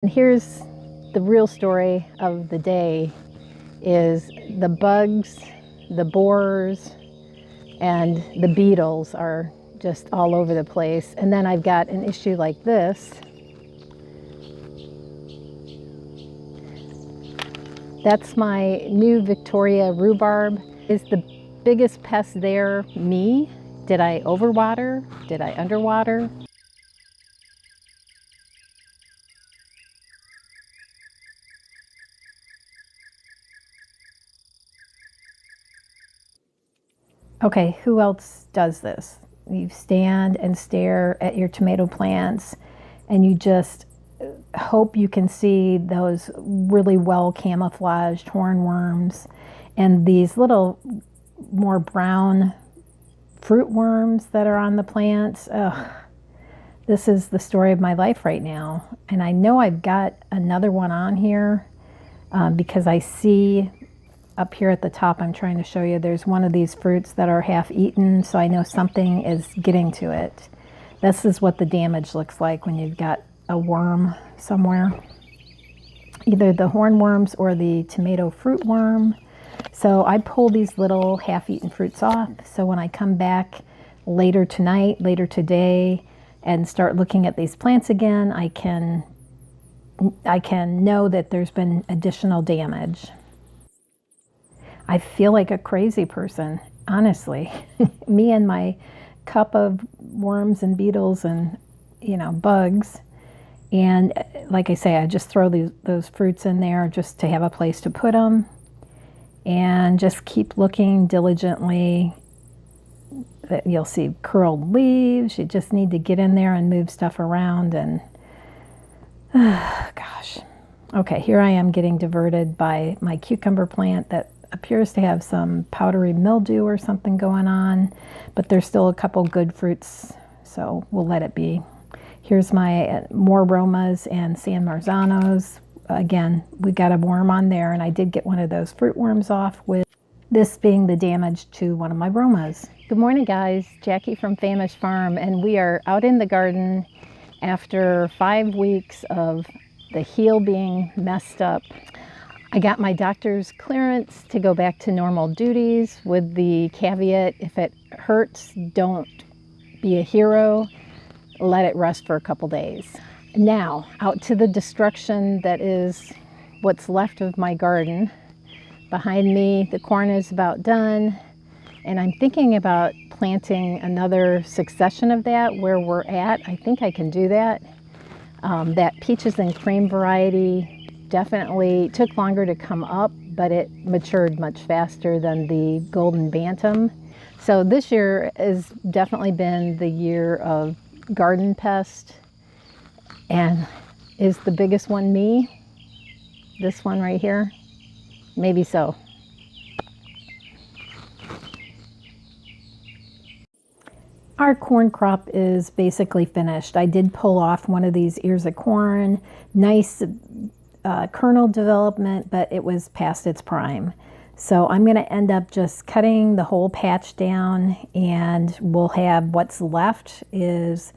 And here's the real story of the day is the bugs, the borers, and the beetles are just all over the place. And then I've got an issue like this. That's my new Victoria rhubarb. Is the biggest pest there me? Did I overwater? Did I underwater? Okay, who else does this? You stand and stare at your tomato plants and you just hope you can see those really well camouflaged hornworms and these little more brown fruit worms that are on the plants. Ugh, this is the story of my life right now. And I know I've got another one on here because I see up here at the top, I'm trying to show you, there's one of these fruits that are half eaten, so I know something is getting to it. This is what the damage looks like when you've got a worm somewhere, either the hornworms or the tomato fruit worm. So I pull these little half-eaten fruits off, so when I come back later tonight, later today, and start looking at these plants again, I can know that there's been additional damage. I feel like a crazy person, honestly. Me and my cup of worms and beetles and, bugs. And like I say, I just throw those fruits in there just to have a place to put them and just keep looking diligently. You'll see curled leaves. You just need to get in there and move stuff around and, gosh. Okay, here I am getting diverted by my cucumber plant that appears to have some powdery mildew or something going on, but there's still a couple good fruits, so we'll let it be. Here's my more Romas and San Marzanos. Again, we got a worm on there, and I did get one of those fruit worms off, with this being the damage to one of my Romas. Good morning, guys. Jackie from Famished Farm, and we are out in the garden after 5 weeks of the heel being messed up. I got my doctor's clearance to go back to normal duties with the caveat, if it hurts, don't be a hero, let it rest for a couple days. Now, out to the destruction that is what's left of my garden. Behind me, the corn is about done, and I'm thinking about planting another succession of that where we're at. I think I can do that. That peaches and cream variety definitely took longer to come up, but it matured much faster than the golden bantam. So this year has definitely been the year of garden pest. And is the biggest one me? This one right here? Maybe so. Our corn crop is basically finished. I did pull off one of these ears of corn, nice kernel development, but it was past its prime. So I'm going to end up just cutting the whole patch down, and we'll have what's left is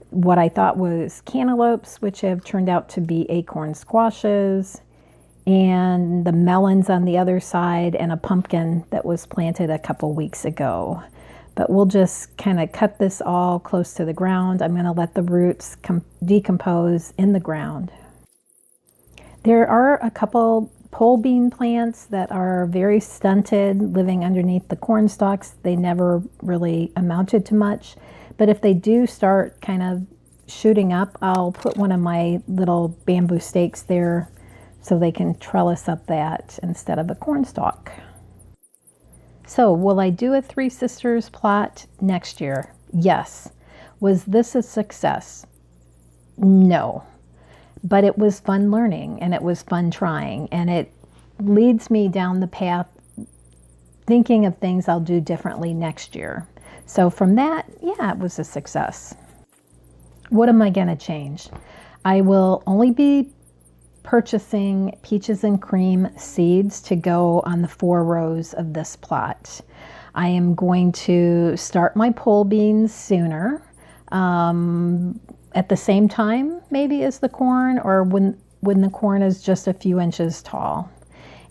what I thought was cantaloupes, which have turned out to be acorn squashes, and the melons on the other side, and a pumpkin that was planted a couple weeks ago. But we'll just kind of cut this all close to the ground. I'm going to let the roots decompose in the ground. There are a couple pole bean plants that are very stunted, living underneath the corn stalks. They never really amounted to much. But if they do start kind of shooting up, I'll put one of my little bamboo stakes there so they can trellis up that instead of a corn stalk. So will I do a Three Sisters plot next year? Yes. Was this a success? No. But it was fun learning, and it was fun trying, and it leads me down the path thinking of things I'll do differently next year. So from that, yeah, it was a success. What am I going to change? I will only be purchasing peaches and cream seeds to go on the 4 rows of this plot. I am going to start my pole beans sooner, at the same time maybe as the corn, or when when the corn is just a few inches tall.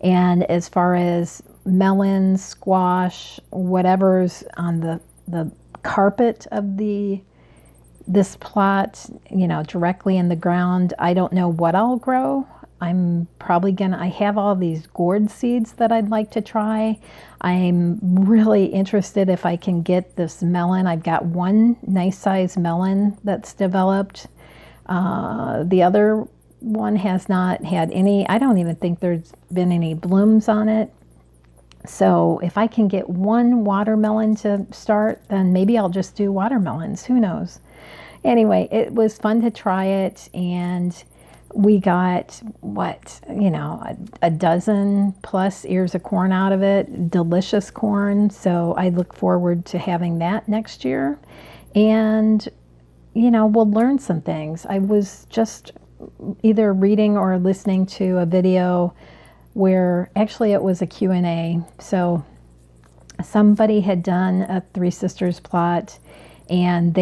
And as far as melons, squash, whatever's on the carpet of this plot, you know, directly in the ground, I don't know what I'll grow. I'm probably I have all these gourd seeds that I'd like to try. I'm really interested if I can get this melon. I've got one nice size melon that's developed. The other one has not had any, I don't even think there's been any blooms on it. So if I can get one watermelon to start, then maybe I'll just do watermelons. Who knows? Anyway, it was fun to try it, and we got, a dozen plus ears of corn out of it. Delicious corn. So I look forward to having that next year. And, we'll learn some things. I was just either reading or listening to a video where actually it was a Q&A. So somebody had done a Three Sisters plot, and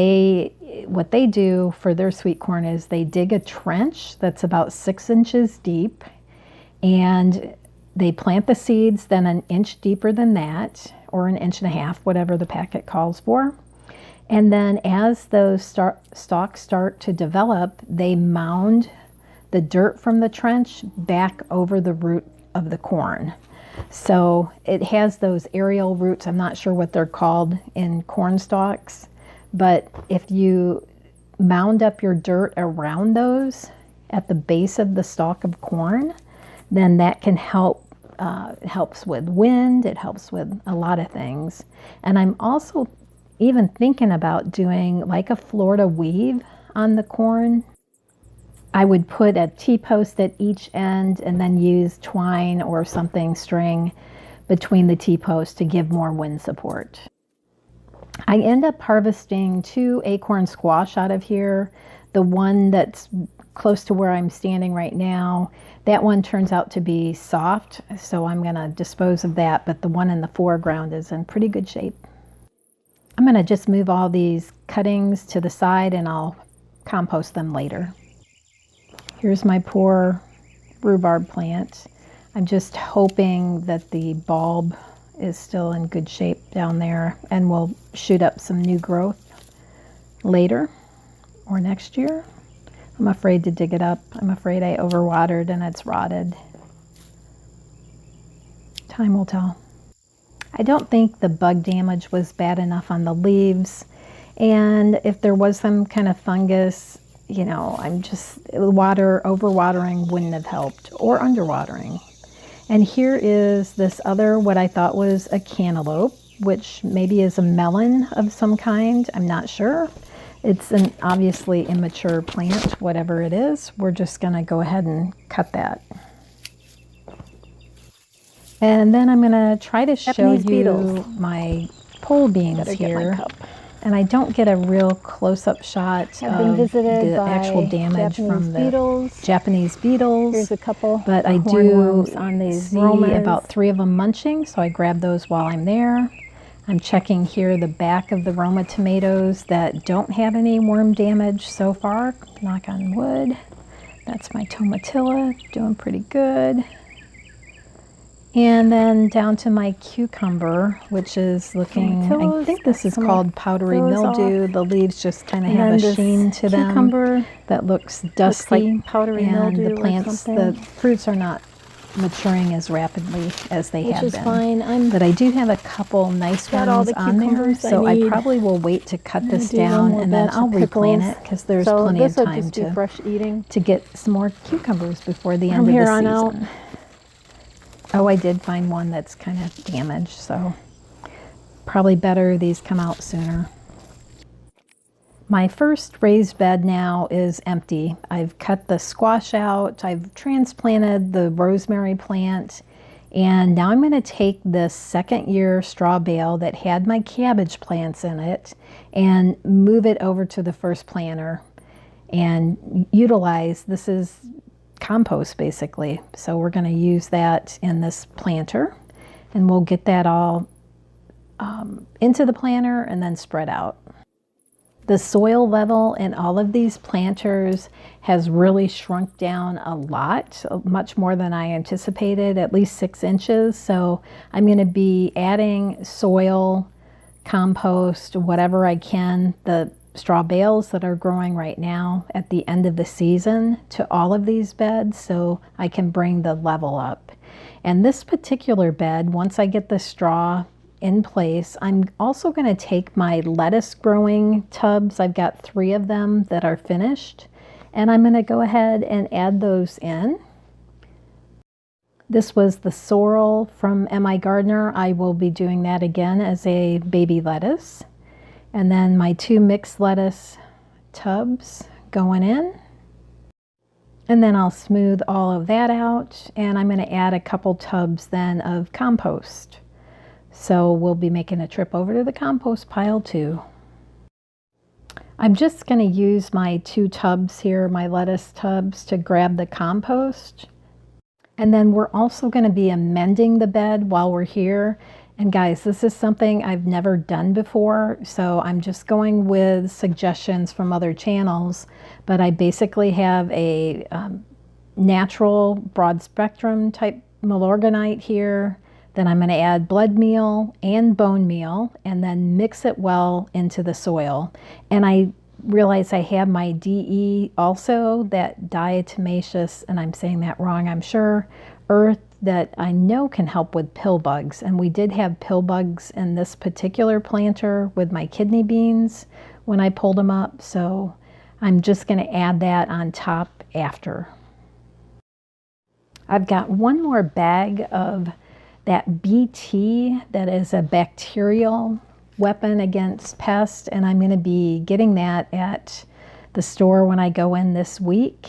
what they do for their sweet corn is they dig a trench that's about 6 inches deep, and they plant the seeds then an inch deeper than that, or an inch and a half, whatever the packet calls for. And then as those stalks start to develop, they mound the dirt from the trench back over the root of the corn. So it has those aerial roots. I'm not sure what they're called in corn stalks, but if you mound up your dirt around those at the base of the stalk of corn, then that can help. It helps with wind. It helps with a lot of things. And I'm also even thinking about doing like a Florida weave on the corn. I would put a T-post at each end and then use twine or something, string between the T-posts to give more wind support. I end up harvesting 2 acorn squash out of here. The one that's close to where I'm standing right now, that one turns out to be soft, so I'm going to dispose of that, but the one in the foreground is in pretty good shape. I'm going to just move all these cuttings to the side and I'll compost them later. Here's my poor rhubarb plant. I'm just hoping that the bulb is still in good shape down there and will shoot up some new growth later or next year. I'm afraid to dig it up. I'm afraid I overwatered and it's rotted. Time will tell. I don't think the bug damage was bad enough on the leaves, and if there was some kind of fungus, overwatering wouldn't have helped, or underwatering. And here is this other, what I thought was a cantaloupe, which maybe is a melon of some kind. I'm not sure. It's an obviously immature plant, whatever it is. We're just going to go ahead and cut that. And then I'm going to try to show you my pole beans here. And I don't get a real close-up shot of the actual damage from the Japanese beetles. Here's a couple. But I do see about 3 of them munching, so I grab those while I'm there. I'm checking here the back of the Roma tomatoes that don't have any worm damage so far. Knock on wood. That's my tomatilla, doing pretty good. And then down to my cucumber, which is looking, I think this is called powdery mildew. The leaves just kind of have a sheen to them that looks dusty. Like powdery mildew, and the plants, the fruits are not maturing as rapidly as they have been. Which is fine. But I do have a couple nice ones on there, so I probably will wait to cut this down and then I'll replant it because there's plenty of time to get some more cucumbers before the end of the season. Oh, I did find one that's kind of damaged, so probably better these come out sooner. My first raised bed now is empty. I've cut the squash out, I've transplanted the rosemary plant, and now I'm going to take this second-year straw bale that had my cabbage plants in it and move it over to the first planter and utilize, this is compost basically. So we're going to use that in this planter and we'll get that all into the planter and then spread out. The soil level in all of these planters has really shrunk down a lot, much more than I anticipated, at least 6 inches. So I'm going to be adding soil, compost, whatever I can, the straw bales that are growing right now at the end of the season to all of these beds so I can bring the level up. And this particular bed, once I get the straw in place, I'm also going to take my lettuce growing tubs. I've got 3 of them that are finished, and I'm going to go ahead and add those in. This was the sorrel from M.I. Gardener. I will be doing that again as a baby lettuce. And then my 2 mixed lettuce tubs going in. And then I'll smooth all of that out, and I'm going to add a couple tubs then of compost. So we'll be making a trip over to the compost pile too. I'm just going to use my 2 tubs here, my lettuce tubs, to grab the compost. And then we're also going to be amending the bed while we're here. And guys, this is something I've never done before, so I'm just going with suggestions from other channels. But I basically have a natural broad spectrum type Milorganite here. Then I'm going to add blood meal and bone meal and then mix it well into the soil. And I realize I have my DE also, that diatomaceous, and I'm saying that wrong, I'm sure, earth that I know can help with pill bugs. And we did have pill bugs in this particular planter with my kidney beans when I pulled them up. So I'm just going to add that on top after. I've got one more bag of that BT that is a bacterial weapon against pests, and I'm going to be getting that at the store when I go in this week.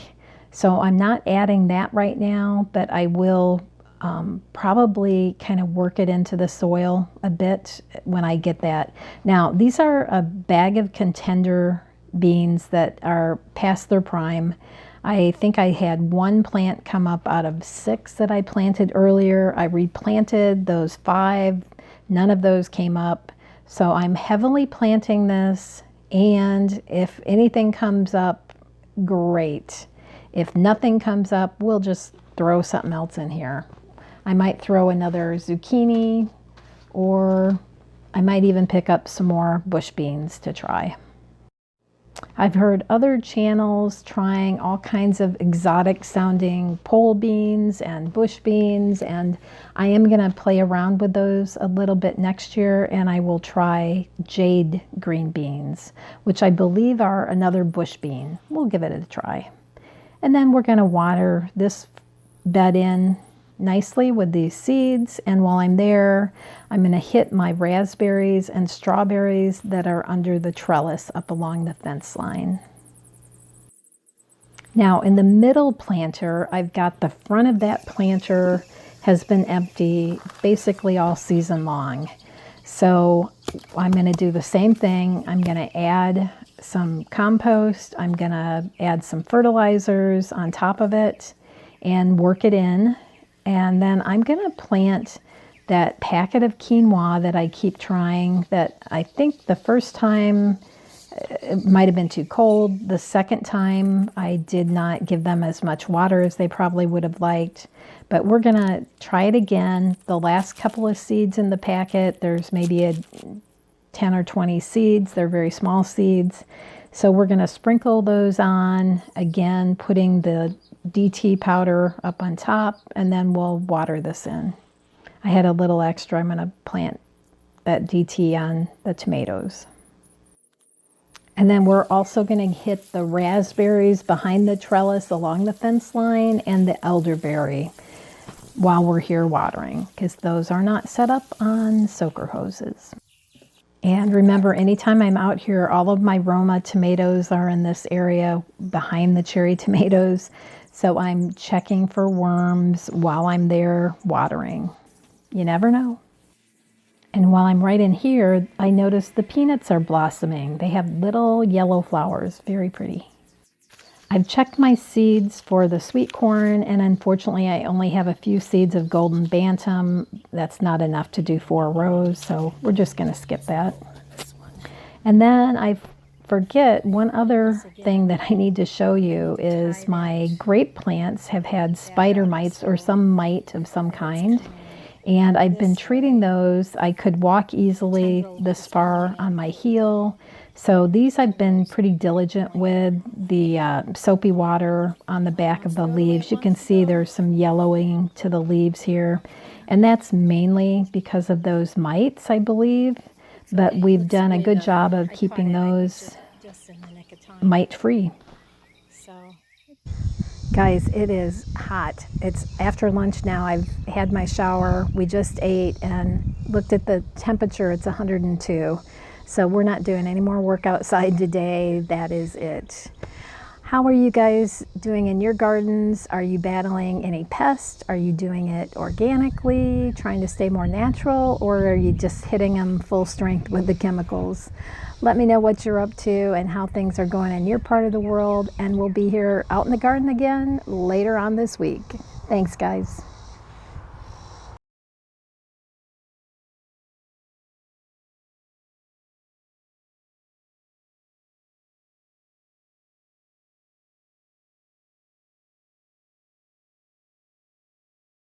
So I'm not adding that right now, but I will probably kind of work it into the soil a bit when I get that. Now, these are a bag of contender beans that are past their prime. I think I had 1 plant come up out of 6 that I planted earlier. I replanted those 5. None of those came up. So I'm heavily planting this, and if anything comes up, great. If nothing comes up, we'll just throw something else in here. I might throw another zucchini, or I might even pick up some more bush beans to try. I've heard other channels trying all kinds of exotic sounding pole beans and bush beans, and I am going to play around with those a little bit next year, and I will try jade green beans, which I believe are another bush bean. We'll give it a try. And then we're going to water this bed in nicely with these seeds, and while I'm there, I'm going to hit my raspberries and strawberries that are under the trellis up along the fence line. Now in the middle planter, I've got the front of that planter has been empty basically all season long. So I'm going to do the same thing. I'm going to add some compost. I'm going to add some fertilizers on top of it and work it in. And then I'm going to plant that packet of quinoa that I keep trying, that I think the first time it might have been too cold. The second time I did not give them as much water as they probably would have liked. But we're going to try it again. The last couple of seeds in the packet, there's maybe a 10 or 20 seeds. They're very small seeds. So we're going to sprinkle those on, again, putting the DT powder up on top, and then we'll water this in. I had a little extra. I'm going to plant that DT on the tomatoes. And then we're also going to hit the raspberries behind the trellis along the fence line and the elderberry while we're here watering, because those are not set up on soaker hoses. And remember, anytime I'm out here, all of my Roma tomatoes are in this area behind the cherry tomatoes. So I'm checking for worms while I'm there watering. You never know. And while I'm right in here, I notice the peanuts are blossoming. They have little yellow flowers, very pretty. I've checked my seeds for the sweet corn, and unfortunately I only have a few seeds of golden bantam. That's not enough to do 4 rows, so we're just going to skip that. And then I've forget, one other thing that I need to show you is my grape plants have had spider mites or some mite of some kind. And I've been treating those. I could walk easily this far on my heel. So these I've been pretty diligent with. The soapy water on the back of the leaves. You can see there's some yellowing to the leaves here. And that's mainly because of those mites, I believe. But we've done a good job of keeping those mite-free. Guys, it is hot. It's after lunch now. I've had my shower. We just ate and looked at the temperature. It's 102. So we're not doing any more work outside today. That is it. How are you guys doing in your gardens? Are you battling any pests? Are you doing it organically, trying to stay more natural, or are you just hitting them full strength with the chemicals? Let me know what you're up to and how things are going in your part of the world, and we'll be here out in the garden again later on this week. Thanks, guys.